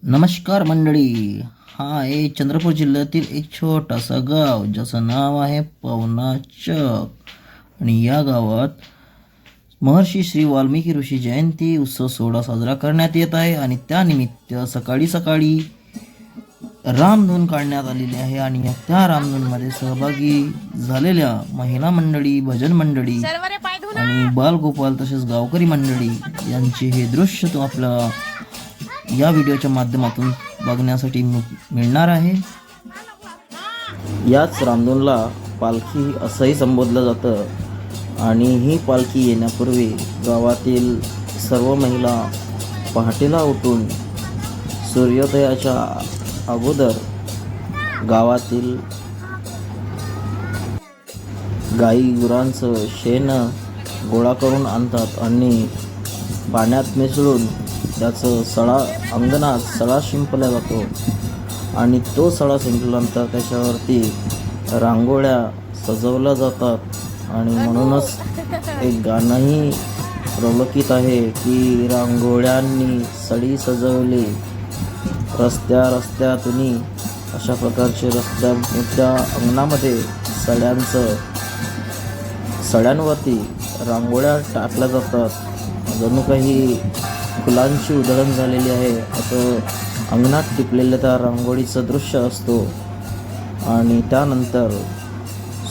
नमस्कार मंडळी. हा आहे चंद्रपूर जिल्ह्यातील एक छोटासा गाव ज्याचं नाव आहे पवनाचक. आणि या गावात महर्षी श्री वाल्मिकी ऋषी जयंती उत्सव सोहळा साजरा करण्यात येत आहे. आणि त्यानिमित्त सकाळी सकाळी रामधून काढण्यात आलेली आहे. आणि त्या रामधूनमध्ये सहभागी झालेल्या महिला मंडळी, भजन मंडळी आणि बालगोपाल तसेच गावकरी मंडळी यांचे हे दृश्य तो आपल्या या व्हिडिओच्या माध्यमातून बघण्यासाठी मिळणार आहे. याच रामधूनला पालखी असंही संबोधलं जातं. आणि ही पालखी येण्यापूर्वी गावातील सर्व महिला पहाटेला उठून सूर्योदयाच्या अगोदर गावातील गाई गुरांचं शेण गोळा करून आणतात आणि पाण्यात मिसळून त्याचं अंगणात सडा शिंपला जातो. आणि तो सडा शिंपल्यानंतर त्याच्यावरती रांगोळ्या सजवल्या जातात. आणि म्हणूनच एक गाणंही प्रलोकित आहे की रांगोळ्यांनी सडी सजवली रस्त्यातून. अशा प्रकारचे त्या अंगणामध्ये सड्यांवरती रांगोळ्या टाकल्या जातात. जणू काही फुलांची उधळण झालेली आहे असं अंगणात टिपलेल्या त्या रांगोळीचं दृश्य असतो. आणि त्यानंतर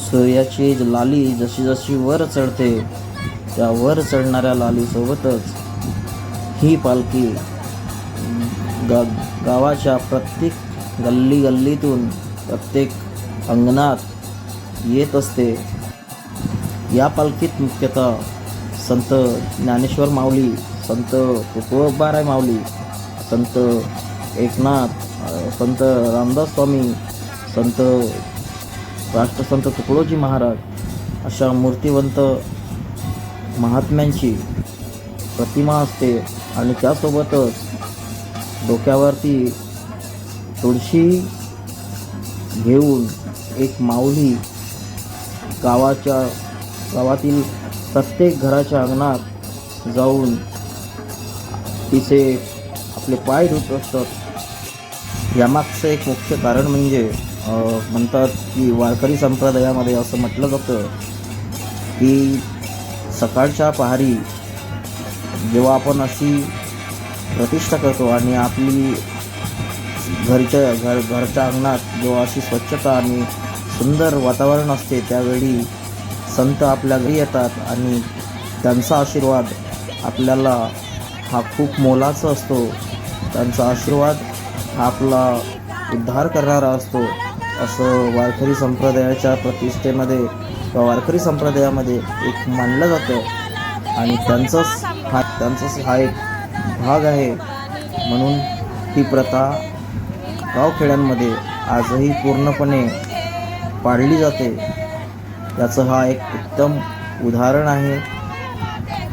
सूर्याची लाली जशी जशी वर चढते त्या वर चढणाऱ्या लालीसोबतच ही पालखी गावाच्या प्रत्येक गल्लीतून प्रत्येक अंगणात येत असते. या पालखीत मुख्यतः संत ज्ञानेश्वर माऊली, संत तुकोबाराय माऊली, संत एकनाथ, संत रामदास स्वामी, राष्ट्रसंत तुकडोजी महाराज अशा मूर्तिवंत महात्म्यांची प्रतिमा असते. आणि त्यासोबतच डोक्यावरती तुळशी घेऊन एक माऊली गावातील प्रत्येक घराच्या अंगणात जाऊन तिचे आपले पाय धुत असतात. यामागचं एक मुख्य कारण म्हणजे म्हणतात की वारकरी संप्रदायामध्ये असं म्हटलं जातं की सकाळच्या पहारी जेव्हा आपण अशी प्रतिष्ठा करतो आणि आपली घरच्या अंगणात जेव्हा अशी स्वच्छता आणि सुंदर वातावरण असते त्यावेळी संत आपल्या घरी येतात आणि त्यांचा आशीर्वाद आपल्याला हा खूप मोलाचा असतो. त्यांचा आशीर्वाद हा आपला उद्धार करणारा असतो असं वारकरी संप्रदायाच्या प्रतिष्ठेमध्ये किंवा वारकरी संप्रदायामध्ये एक मानलं जातं. आणि त्यांचाच हा एक भाग आहे. म्हणून ही प्रथा गावखेड्यांमध्ये आजही पूर्णपणे पाळली जाते. याचं हा एक उत्तम उदाहरण आहे.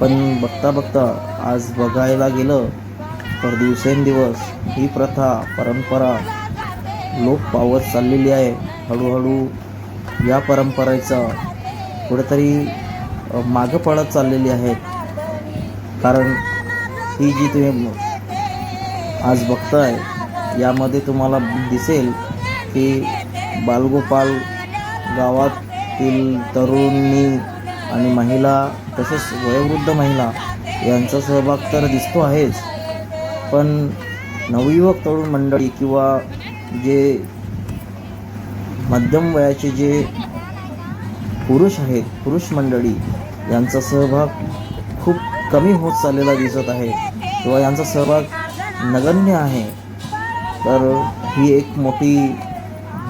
पण बघता आज बघायला गेलं तर दिवसेंदिवस ही प्रथा परंपरा लोप पावत चाललेली आहे. हळूहळू या परंपरेचा कुठेतरी मागं पडत चाललेली आहेत. कारण ही जी तुम्ही आज बघताय यामध्ये तुम्हाला दिसेल की बालगोपाल, गावातील तरुणी आणि महिला तसेच वयोवृद्ध महिला यांचा सहभाग तर दिसतो आहेच. पण नवयुवक तरुण मंडळी किंवा जे मध्यम वयाचे जे पुरुष मंडळी यांचा सहभाग खूप कमी होत चाललेला दिसत आहे किंवा यांचा सहभाग नगण्य आहे. तर ही एक मोठी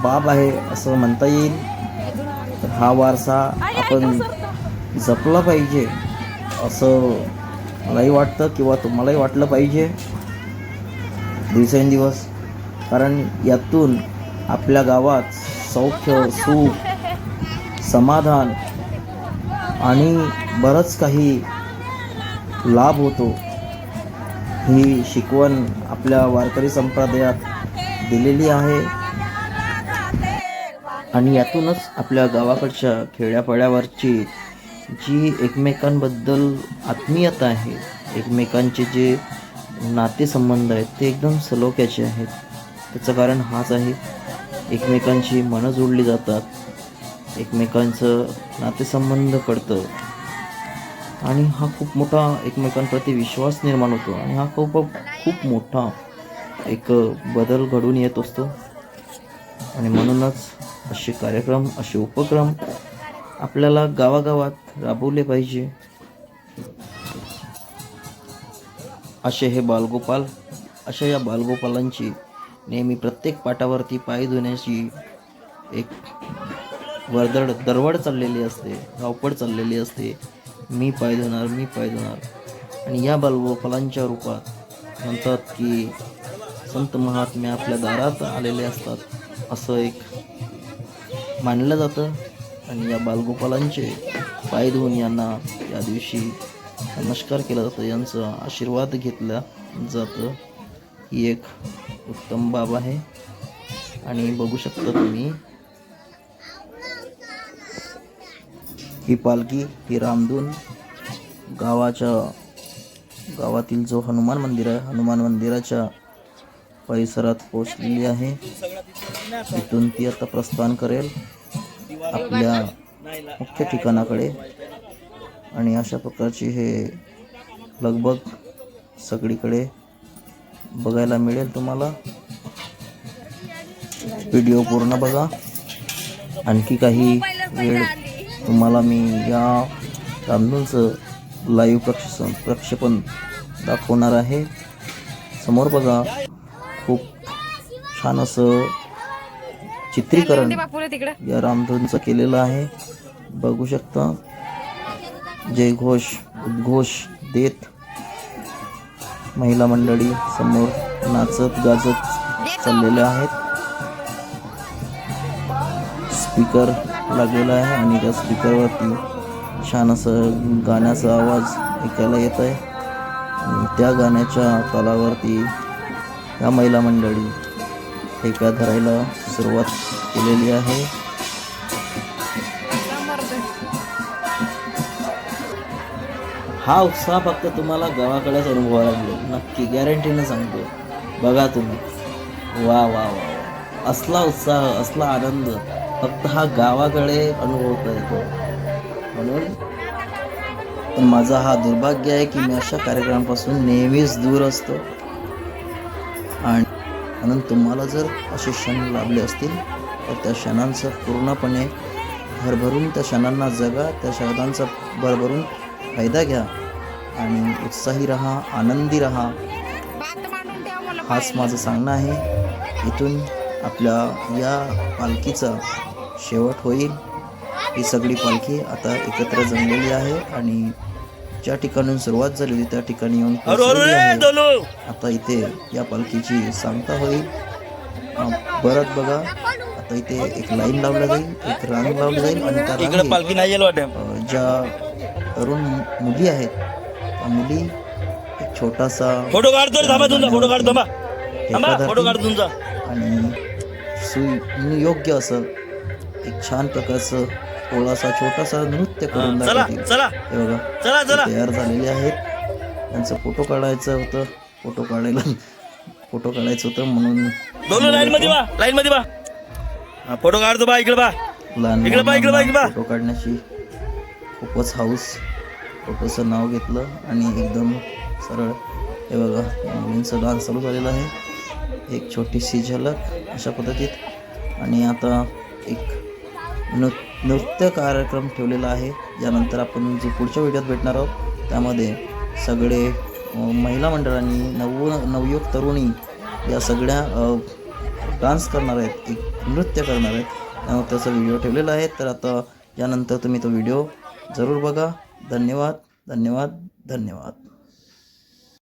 बाब आहे असं म्हणता येईल. तर हा वारसा आपण जपला पाहिजे असं मलाही वाटतं किंवा तुम्हालाही वाटलं पाहिजे दिवसेंदिवस. कारण यातून आपल्या गावात सौख्य, सुख, समाधान आणि बरंच काही लाभ होतो. ही शिकवण आपल्या वारकरी संप्रदायात दिलेली आहे. आणि यातूनच आपल्या गावाकडच्या खेड्यापाड्यावरची जी एकमेकांबद्दल आत्मीयता आहे, एकमेकांचे जे नातेसंबंध आहेत ते एकदम सलोख्याचे आहेत. त्याचं कारण हाच आहे, एकमेकांची मनं जोडली जातात, एकमेकांचं नातेसंबंध कळतं आणि हा खूप मोठा एकमेकांप्रती विश्वास निर्माण होतो आणि हा खूप मोठा एक बदल घडून येत असतो. आणि म्हणूनच असे कार्यक्रम, असे उपक्रम आपल्याला गावागावात राबवले पाहिजे. असे हे बालगोपाल, अशा या बालगोपालांची नेहमी प्रत्येक पाटावरती पाय धुण्याची एक दरवड चाललेली असते, धावपळ चाललेली असते. मी पाय धुणार. आणि या बालगोपालांच्या रूपात म्हणतात की संत महात्मे आपल्या दारात आलेले असतात, असं एक मानलं जातं. आणि या बालगोपालांचे पाय धुवून यांना या दिवशी नमस्कार केला जातो, यांचा आशीर्वाद घेतला जातं. ही एक उत्तम बाब आहे. आणि बघू शकता तुम्ही, ही पालखी, ही रामधून गावातील जो हनुमान मंदिर आहे, हनुमान मंदिराच्या परिसरात पोहोचलेली आहे. इथून ती आता प्रस्थान करेल आपल्या मुख्य ठिकाणाकडे. आणि अशा प्रकारची हे लगबग सगळीकडे बघायला मिळेल तुम्हाला. व्हिडिओ पूर्ण बघा. आणखी काही वेळ तुम्हाला मी या रामधूनचं लाईव्ह प्रक्षेपण दाखवणार आहे. समोर बघा, खूप छान असं चित्रीकरण या रामधूनचं केलेलं आहे. बघू शकता, जयघोष, उद्घोष देत महिला मंडळी समोर नाचत गाजत चाललेल्या आहेत. स्पीकर लागलेला आहे आणि त्या स्पीकरवरती छान असं गाण्याचा आवाज ऐकायला येत आहे. आणि त्या गाण्याच्या तालावरती या महिला मंडळी ठेका धरायला सुरुवात केलेली आहे. हा उत्साह फक्त तुम्हाला गावाकडेच अनुभवायला मिळेल, नक्की गॅरंटीनं सांगतो. बघा तुम्ही, वा वा वा वा, असला उत्साह, असला आनंद फक्त हा गावाकडे अनुभवता येतो. पण माझा हा दुर्भाग्य आहे की मी अशा कार्यक्रमापासून नेहमीच दूर असतो. आणि म्हणून तुम्हाला जर असे क्षण लाभले असतील तर त्या क्षणांचा पूर्णपणे भरभरून त्या क्षणांना जगा, त्या क्षणांचा भरभरून फायदा घ्या आणि उत्साही राहा, आनंदी राहा, हाच माझं सांगणं आहे. इथून आपल्या या पालखीचा शेवट होईल. ही सगळी पालखी आता एकत्र जमलेली आहे आणि ज्या ठिकाणून सुरुवात झाली होती त्या ठिकाणी येऊन पोहोचलेली आहे. आता इथे या पालखीची सांगता होईल. परत बघा, आता इथे एक लाईन लावली जाईल, एक रांग लावली जाईल आणि त्या रांगेत ज्या तरुण मुली आहेत त्या मुली एक छोटासा फोटो काढतो आणि सुयोग्य असं एक छान प्रकारचं थोडासा छोटासा नृत्य करून दाखवतील. हे बघा, तयार झालेले आहेत. त्यांचं फोटो काढायचं होतं, फोटो काढायचं होतं म्हणून लाईन मध्ये फोटो काढतो बा. इकडे बा. फोटो काढण्याची खूपच हाऊस. फोटोचं नाव घेतलं आणि एकदम सरळ. हे बघा, या मुलींचं डान्स चालू झालेला आहे. एक छोटीशी झलक अशा पद्धतीत. आणि आता एक नृत्य कार्यक्रम ठेवलेला आहे. यानंतर आपण जो पुढच्या व्हिडिओत भेटणार आहोत त्यामध्ये सगळे महिला मंडळांनी, नवयुवक तरुणी या सगळ्या डान्स करणार आहेत, एक नृत्य करणार आहेत. त्यामुळे त्याचा व्हिडिओ ठेवलेला आहे. तर आता यानंतर तुम्ही तो व्हिडिओ जरूर बघा. धन्यवाद.